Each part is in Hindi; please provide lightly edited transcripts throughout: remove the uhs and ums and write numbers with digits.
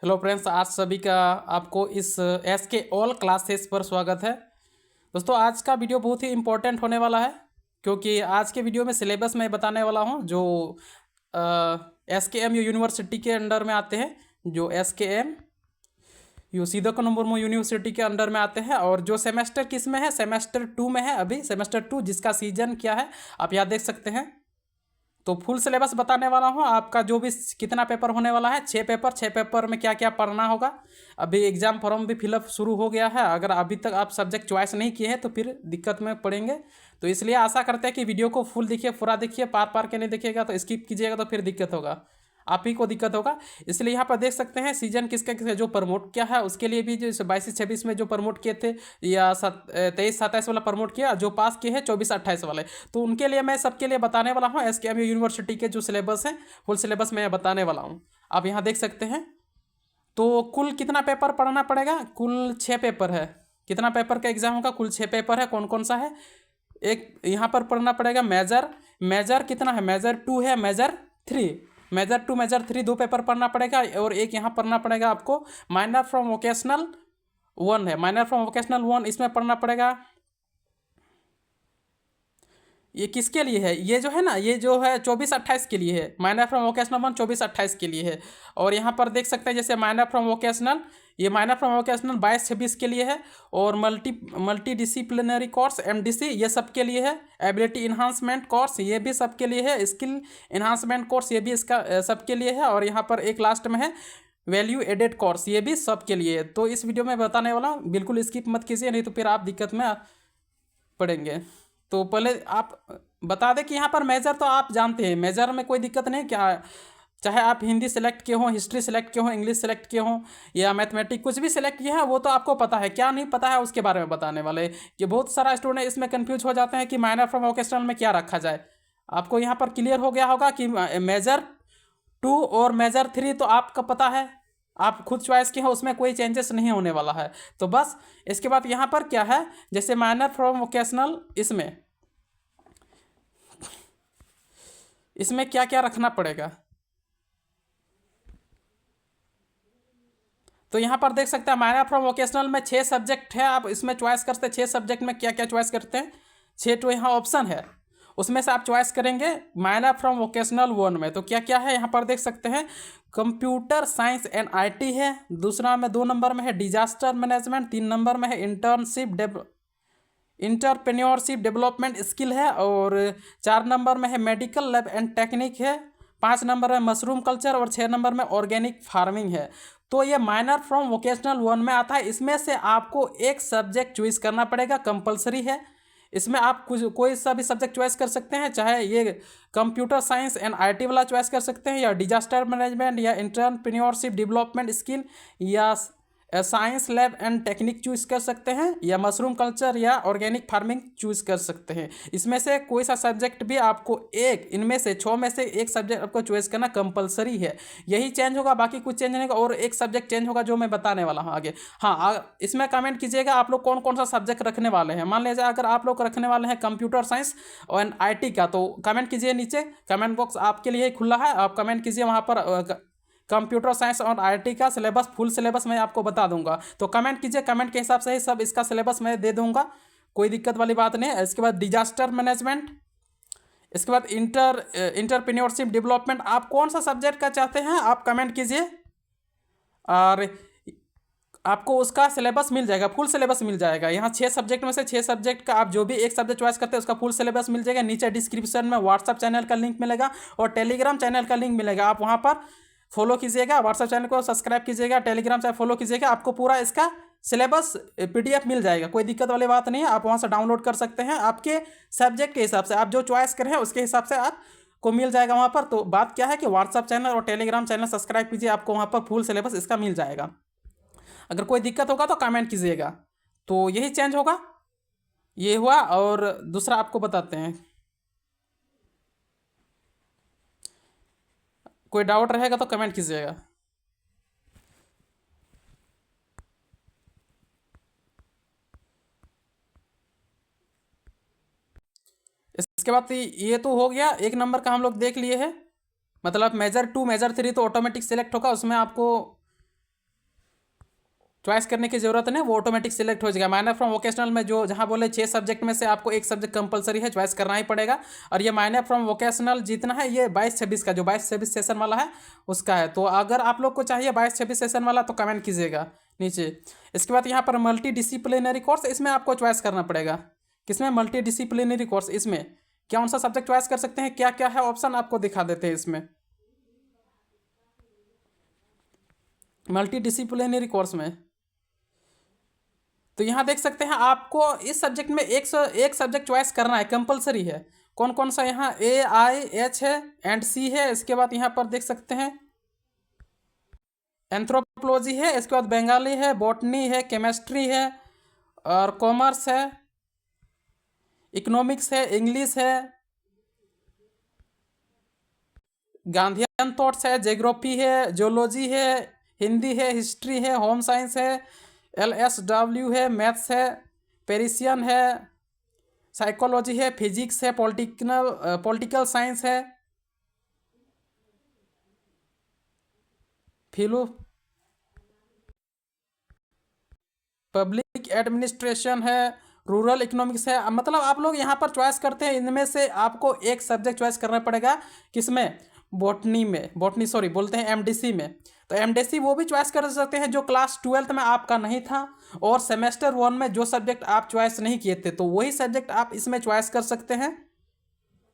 हेलो फ्रेंड्स, आज सभी का आपको इस एस के ऑल क्लासेस पर स्वागत है। दोस्तों, आज का वीडियो बहुत ही इम्पोर्टेंट होने वाला है क्योंकि आज के वीडियो में सिलेबस मैं बताने वाला हूं जो एस के एम यूनिवर्सिटी के अंडर में आते हैं। जो एस के एम यू सीधोकानुस्बुरमु यूनिवर्सिटी के अंडर में आते हैं और जो सेमेस्टर किस में है, सेमेस्टर 2 में है। अभी सेमेस्टर 2 जिसका सीजन क्या है आप यहाँ देख सकते हैं। तो फुल सिलेबस बताने वाला हूँ आपका, जो भी कितना पेपर होने वाला है, 6 पेपर में क्या क्या पढ़ना होगा। अभी एग्जाम फॉर्म भी फिलअप शुरू हो गया है। अगर अभी तक आप सब्जेक्ट चॉइस नहीं किए हैं तो फिर दिक्कत में पड़ेंगे। तो इसलिए आशा करते हैं कि वीडियो को फुल देखिए, पूरा देखिए, पार के नहीं देखिएगा तो स्किप कीजिएगा तो फिर दिक्कत होगा, आप ही को दिक्कत होगा। इसलिए यहाँ पर देख सकते हैं सीजन किसका किसका जो प्रमोट किया है, उसके लिए भी जो 22-26 में जो प्रमोट किए थे या 23-27 वाला प्रमोट किया, जो पास किए हैं 24-28 वाले, तो उनके लिए मैं सबके लिए बताने वाला हूँ। एस के एम यूनिवर्सिटी के जो सिलेबस है, फुल सिलेबस मैं बताने वाला हूँ। आप यहाँ देख सकते हैं। तो कुल कितना पेपर पढ़ना पड़ेगा? कुल 6 पेपर है। कितना पेपर का एग्जाम होगा? कुल 6 पेपर है। कौन कौन सा है? एक यहाँ पर पढ़ना पड़ेगा मेजर कितना है? मेजर 2 है, मेजर 3, मेजर 2, मेजर 3 दो पेपर पढ़ना पड़ेगा। और एक यहाँ पढ़ना पड़ेगा आपको माइनर फ्रॉम वोकेशनल 1 है, माइनर फ्रॉम वोकेशनल 1 इसमें पढ़ना पड़ेगा। ये किसके लिए है? ये जो है ना, ये जो है 24-28 के लिए है। माइनर फ्रॉम वोकेशनल 1 24-28 के लिए है। और यहाँ पर देख सकते हैं जैसे माइनर फ्रॉम वोकेशनल, ये माइनर फ्रॉम वोकेशनल 22-26 के लिए है। और मल्टी डिसिप्लिनरी कोर्स MDC ये सब के लिए है। एबिलिटी इन्हांसमेंट कोर्स ये भी सबके लिए है। स्किल इन्हांसमेंट कोर्स ये भी इसका सबके लिए है। और यहाँ पर एक लास्ट में है वैल्यू एडेड कोर्स, ये भी सबके लिए है। तो इस वीडियो में बताने वाला हूँ, बिल्कुल स्किप मत कीजिए, नहीं तो फिर आप दिक्कत में पड़ेंगे। तो पहले आप बता दें कि यहाँ पर मेजर तो आप जानते हैं, मेजर में कोई दिक्कत नहीं। क्या चाहे आप हिंदी सेलेक्ट किए हों, हिस्ट्री सेलेक्ट किए हों, इंग्लिश सेलेक्ट किए हों या मैथमेटिक्स कुछ भी सेलेक्ट किए हैं, वो तो आपको पता है। क्या नहीं पता है उसके बारे में बताने वाले कि बहुत सारा स्टूडेंट इसमें कंफ्यूज हो जाते हैं कि माइनर फ्रॉम वोकेशनल में क्या रखा जाए। आपको यहाँ पर क्लियर हो गया होगा कि मेजर 2 और मेजर 3 तो आपका पता है, आप खुद चॉइस किए हैं, उसमें कोई चेंजेस नहीं होने वाला है। तो बस इसके बाद यहाँ पर क्या है, जैसे माइनर फ्रॉम वोकेशनल इसमें क्या क्या रखना पड़ेगा। तो यहाँ पर देख सकते हैं माइनर फ्रॉम वोकेशनल में 6 सब्जेक्ट है। आप इसमें चॉइस करते हैं 6 सब्जेक्ट में क्या क्या चॉइस करते हैं। 6 तो यहाँ ऑप्शन है, उसमें से आप चॉइस करेंगे माइनर फ्रॉम वोकेशनल 1 में। तो क्या क्या है यहाँ पर देख सकते हैं। कंप्यूटर साइंस एंड IT है, दूसरा में 2 नंबर में है डिजास्टर मैनेजमेंट, 3 नंबर में है इंटरप्रेन्योरशिप डेवलपमेंट स्किल है, और 4 नंबर में है मेडिकल लैब एंड टेक्निक है, 5 नंबर में मशरूम कल्चर और 6 नंबर में ऑर्गेनिक फार्मिंग है। तो ये माइनर फ्रॉम वोकेशनल 1 में आता है। इसमें से आपको एक सब्जेक्ट चॉइस करना पड़ेगा, कंपलसरी है। इसमें आप कुछ कोई सा भी सब्जेक्ट चॉइस कर सकते हैं, चाहे ये कंप्यूटर साइंस एंड IT वाला चॉइस कर सकते हैं, या डिजास्टर मैनेजमेंट, या एंटरप्रेन्योरशिप डेवलपमेंट स्किल, या science lab and technique choose कर सकते हैं, या मशरूम कल्चर या ऑर्गेनिक फार्मिंग चूज कर सकते हैं। इसमें से कोई सा सब्जेक्ट भी आपको एक, इनमें से 6 में से एक सब्जेक्ट आपको चॉइस करना कंपलसरी है। यही चेंज होगा, बाकी कुछ चेंज नहीं होगा। और एक सब्जेक्ट चेंज होगा जो मैं बताने वाला हूँ आगे। हाँ, इसमें कमेंट कीजिएगा आप लोग कौन कौन सा सब्जेक्ट रखने वाले हैं। मान लीजिए अगर आप लोग रखने वाले हैं कंप्यूटर साइंस और IT का, तो कमेंट कीजिए, नीचे कमेंट बॉक्स आपके लिए खुला है, आप कमेंट कीजिए वहाँ पर। कंप्यूटर साइंस और IT का सिलेबस, फुल सिलेबस मैं आपको बता दूंगा, तो कमेंट कीजिए। कमेंट के हिसाब से ही सब इसका सिलेबस मैं दे दूंगा, कोई दिक्कत वाली बात नहीं है। इसके बाद डिजास्टर मैनेजमेंट, इसके बाद इंटरप्रेन्योरशिप डेवलपमेंट। आप कौन सा सब्जेक्ट का चाहते हैं आप कमेंट कीजिए, और आपको उसका सिलेबस मिल जाएगा, फुल सिलेबस मिल जाएगा। यहाँ 6 सब्जेक्ट में से 6 सब्जेक्ट का आप जो भी एक सब्जेक्ट चॉइस करते हैं उसका फुल सिलेबस मिल जाएगा। नीचे डिस्क्रिप्शन में व्हाट्सअप चैनल का लिंक मिलेगा और टेलीग्राम चैनल का लिंक मिलेगा, आप वहाँ पर फॉलो कीजिएगा। व्हाट्सएप चैनल को सब्सक्राइब कीजिएगा, टेलीग्राम चैनल फॉलो कीजिएगा, आपको पूरा इसका सिलेबस PDF मिल जाएगा। कोई दिक्कत वाली बात नहीं है, आप वहाँ से डाउनलोड कर सकते हैं। आपके सब्जेक्ट के हिसाब से आप जो चॉइस करें उसके हिसाब से आपको मिल जाएगा वहाँ पर। तो बात क्या है कि व्हाट्सएप चैनल और टेलीग्राम चैनल सब्सक्राइब कीजिए, आपको वहाँ पर फुल सिलेबस इसका मिल जाएगा। अगर कोई दिक्कत होगा तो कमेंट कीजिएगा। तो यही चेंज होगा, ये हुआ। और दूसरा आपको बताते हैं, कोई डाउट रहेगा तो कमेंट कीजिएगा। इसके बाद ये तो हो गया, एक नंबर का हम लोग देख लिए हैं। मतलब मेजर 2 मेजर 3 तो ऑटोमेटिक सिलेक्ट होगा, उसमें आपको चॉइस करने की ज़रूरत नहीं, वो ऑटोमेटिक सिलेक्ट हो जाएगा। माइनर फ्रॉम वोकेशनल में जो जहाँ बोले 6 सब्जेक्ट में से आपको एक सब्जेक्ट कंपलसरी है, चॉइस करना ही पड़ेगा। और ये माइनर फ्रॉम वोकेशनल जितना है ये 22-26 का, जो 22-26 सेशन वाला है उसका है। तो अगर आप लोग को चाहिए 22-26 सेशन वाला तो कमेंट कीजिएगा नीचे। इसके बाद यहाँ पर मल्टी डिसिप्लिनरी कोर्स, इसमें आपको चॉइस करना पड़ेगा। किसमें? Multi disciplinary course. इसमें कौन सा सब्जेक्ट चॉइस कर सकते हैं, क्या क्या है ऑप्शन आपको दिखा देते हैं इसमें। मल्टी डिसिप्लिनरी कोर्स में तो यहाँ देख सकते हैं आपको इस सब्जेक्ट में एक सब्जेक्ट चॉइस करना है, कंपलसरी है। कौन कौन सा? यहाँ AIH है एंड C है। इसके बाद यहाँ पर देख सकते हैं एंथ्रोपोलॉजी है। इसके बाद बंगाली है, बॉटनी है, केमिस्ट्री है और कॉमर्स है, इकोनॉमिक्स है, इंग्लिश है, गांधीयन थॉट्स है, ज्योग्राफी है, जियोलॉजी है, हिंदी है, हिस्ट्री है, होम साइंस है, LSW है, मैथ्स है, पेरिसियन है, साइकोलॉजी है, फिजिक्स है, पॉलिटिकल साइंस है, फिलो पब्लिक एडमिनिस्ट्रेशन है, रूरल इकोनॉमिक्स है। मतलब आप लोग यहाँ पर चॉइस करते हैं, इनमें से आपको एक सब्जेक्ट चॉइस करना पड़ेगा। किसमें? बॉटनी में, बॉटनी सॉरी बोलते हैं MDC में। तो MDC वो भी चॉइस कर सकते हैं जो क्लास 12th में आपका नहीं था, और सेमेस्टर 1 में जो सब्जेक्ट आप चॉइस नहीं किए थे तो वही सब्जेक्ट आप इसमें चॉइस कर सकते हैं।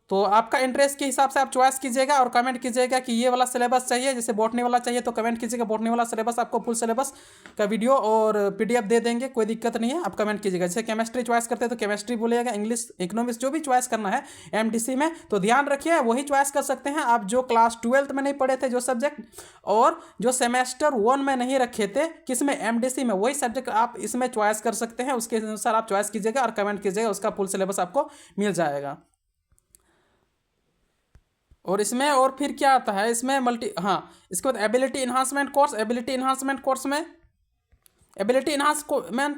तो आपका इंटरेस्ट के हिसाब से आप चॉइस कीजिएगा और कमेंट कीजिएगा कि ये वाला सिलेबस चाहिए। जैसे बॉटनी वाला चाहिए तो कमेंट कीजिएगा बॉटनी वाला सिलेबस, आपको फुल सिलेबस का वीडियो और PDF दे देंगे, कोई दिक्कत नहीं है। आप कमेंट कीजिएगा। जैसे केमिस्ट्री चॉइस करते हैं तो केमिस्ट्री बोलिएगा, इंग्लिश, इकोनॉमिक्स जो भी चॉइस करना है MDC में तो ध्यान रखिए वही चॉइस कर सकते हैं आप जो क्लास 12th में नहीं पढ़े थे जो सब्जेक्ट, और जो सेमेस्टर 1 में नहीं रखे थे किसमें? MDC में, वही सब्जेक्ट आप इसमें चॉइस कर सकते हैं। उसके अनुसार आप चॉइस कीजिएगा और कमेंट कीजिएगा, उसका फुल सिलेबस आपको मिल जाएगा। और इसमें और फिर क्या आता है इसमें इसके बाद ability enhancement course. Ability enhancement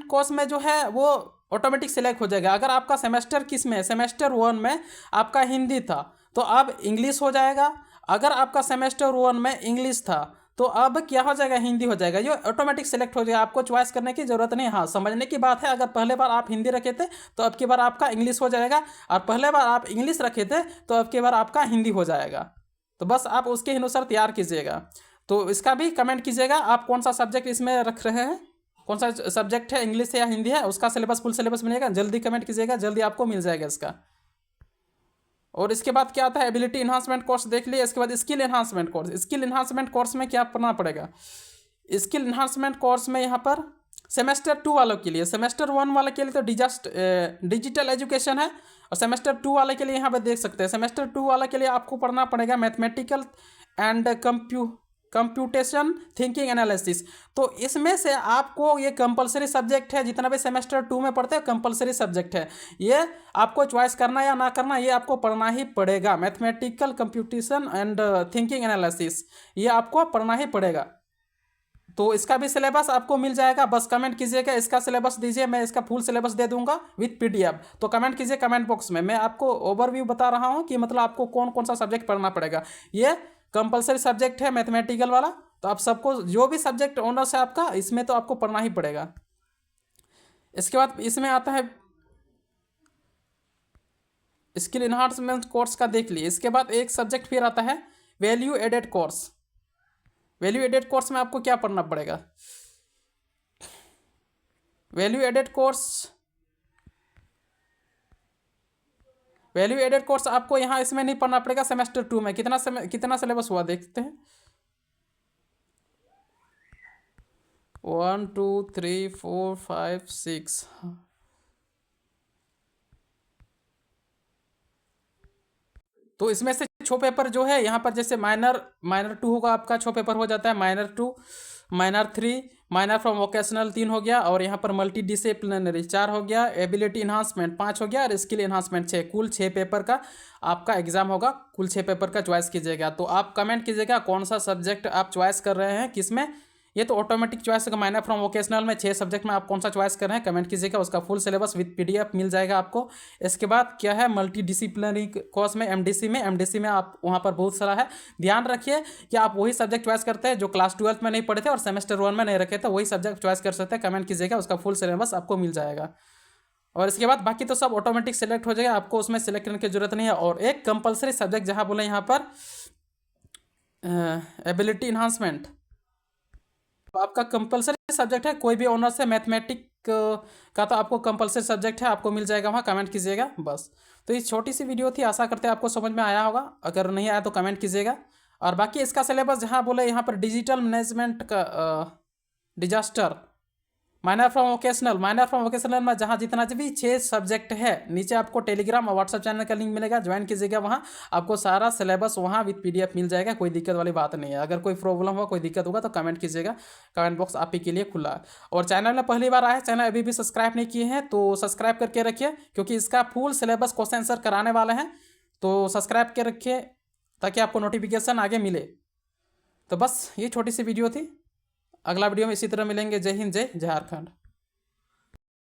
course में जो है वो ऑटोमेटिक सिलेक्ट हो जाएगा। अगर आपका सेमेस्टर किस में? सेमेस्टर 1 में आपका हिंदी था तो अब इंग्लिश हो जाएगा। अगर आपका सेमेस्टर 1 में इंग्लिश था तो अब क्या हो जाएगा? हिंदी हो जाएगा। ये ऑटोमेटिक सेलेक्ट हो जाएगा, आपको चॉइस करने की जरूरत नहीं। हाँ, समझने की बात है, अगर पहले बार आप हिंदी रखे थे तो अब की बार आपका इंग्लिश हो जाएगा, और पहले बार आप इंग्लिश रखे थे तो अब की बार आपका हिंदी हो जाएगा। तो बस आप उसके अनुसार तैयार कीजिएगा। तो इसका भी कमेंट कीजिएगा आप कौन सा सब्जेक्ट इसमें रख रहे हैं, कौन सा सब्जेक्ट है, इंग्लिश है या हिंदी है, उसका सिलेबस फुल सिलेबस मिलेगा। जल्दी कमेंट कीजिएगा, जल्दी आपको मिल जाएगा इसका। और इसके बाद क्या आता है? एबिलिटी इन्हांसमेंट कोर्स देख लिए। इसके बाद skill enhancement course. Skill enhancement course में क्या पढ़ना पड़ेगा? स्किल इन्हांसमेंट कोर्स में यहाँ पर सेमेस्टर 2 वालों के लिए, सेमेस्टर 1 वाले के लिए तो डिजिटल एजुकेशन है, और सेमेस्टर 2 वाले के लिए यहाँ पे देख सकते हैं सेमेस्टर 2 वाले के लिए आपको पढ़ना पड़ेगा mathematical and computation thinking analysis. तो इसमें से आपको ये कंपलसरी सब्जेक्ट है, जितना भी सेमेस्टर 2 में पढ़ते हैं कंपलसरी सब्जेक्ट है। ये आपको चॉइस करना या ना करना ये आपको पढ़ना ही पड़ेगा। Mathematical computation and thinking analysis ये आपको पढ़ना ही पड़ेगा। तो इसका भी सिलेबस आपको मिल जाएगा। बस कमेंट कीजिएगा इसका सिलेबस दीजिए, मैं इसका फुल सिलेबस दे दूंगा विथ PDF। तो कमेंट कीजिए कमेंट बॉक्स में, मैं आपको ओवरव्यू बता रहा हूँ कि मतलब आपको कौन कौन सा सब्जेक्ट पढ़ना पड़ेगा। ये कंपलसरी सब्जेक्ट है मैथमेटिकल वाला, तो आप सबको जो भी सब्जेक्ट ऑनर्स है आपका इसमें तो आपको पढ़ना ही पड़ेगा। इसके बाद इसमें आता है स्किल इन्हांसमेंट कोर्स का देख लिए। इसके बाद एक सब्जेक्ट फिर आता है value added course. Value added course में आपको क्या पढ़ना पड़ेगा? वैल्यू एडेड कोर्स आपको यहाँ इसमें नहीं पढ़ना पड़ेगा। सेमेस्टर 2 में कितना सिलेबस हुआ देखते हैं। 1 2 3 4 5 6 तो इसमें से छो पेपर जो है यहाँ पर जैसे माइनर 2 होगा आपका, छो पेपर हो जाता है minor 2, minor 3, minor from vocational 3 हो गया, और यहाँ पर मल्टी डिसिप्लिनरी 4 हो गया, एबिलिटी इन्हांसमेंट 5 हो गया, और स्किल इन्हांसमेंट 6। कुल 6 पेपर का आपका एग्जाम होगा। कुल 6 पेपर का चॉइस कीजिएगा। तो आप कमेंट कीजिएगा कौन सा सब्जेक्ट आप चॉइस कर रहे हैं, किसमें ये तो ऑटोमेटिक चॉइस का माइनर फ्रॉम वोकेशनल में 6 सब्जेक्ट में आप कौन सा चॉइस कर रहे हैं कमेंट कीजिएगा। उसका फुल सिलेबस विद पीडीएफ मिल जाएगा आपको। इसके बाद क्या है मल्टी डिसिप्लिनरी कोर्स में एमडीसी में आप वहाँ पर बहुत सारा है। ध्यान रखिए कि आप वही सब्जेक्ट चॉइस करते हैं जो क्लास 12 में नहीं पढ़े थे और सेमेस्टर 1 में नहीं रखे थे, वही सब्जेक्ट चॉइस कर सकते हैं। कमेंट कीजिएगा, उसका फुल सिलेबस आपको मिल जाएगा। और इसके बाद बाकी तो सब ऑटोमेटिक सेलेक्ट हो जाएगा, आपको उसमें सेलेक्ट करने की जरूरत नहीं है। और एक कंपलसरी सब्जेक्ट जहाँ बोले यहाँ पर एबिलिटी इन्हांसमेंट, तो आपका कंपलसरी सब्जेक्ट है, कोई भी ऑनर्स है मैथमेटिक का तो आपको कंपलसरी सब्जेक्ट है, आपको मिल जाएगा वहाँ। कमेंट कीजिएगा बस। तो ये छोटी सी वीडियो थी, आशा करते हैं आपको समझ में आया होगा। अगर नहीं आया तो कमेंट कीजिएगा। और बाकी इसका सिलेबस जहाँ बोले यहाँ पर डिजिटल मैनेजमेंट का डिजास्टर माइनर फ्रॉम वोकेशनल में जहाँ जितना भी 6 सब्जेक्ट है, नीचे आपको टेलीग्राम और व्हाट्सअप चैनल का लिंक मिलेगा, ज्वाइन कीजिएगा। वहाँ आपको सारा सिलेबस वहाँ विद पीडीएफ मिल जाएगा, कोई दिक्कत वाली बात नहीं है। अगर कोई प्रॉब्लम हो, कोई दिक्कत होगा तो कमेंट कीजिएगा, कमेंट बॉक्स आप ही के लिए खुला है। और चैनल में पहली बार आए, चैनल अभी भी सब्सक्राइब नहीं किए हैं तो सब्सक्राइब करके रखिए, क्योंकि इसका फुल सिलेबस क्वेश्चन आंसर कराने वाले हैं। तो सब्सक्राइब के रखिए ताकि आपको नोटिफिकेशन आगे मिले। तो बस ये छोटी सी वीडियो थी, अगला वीडियो में इसी तरह मिलेंगे। जय हिंद, जय झारखंड।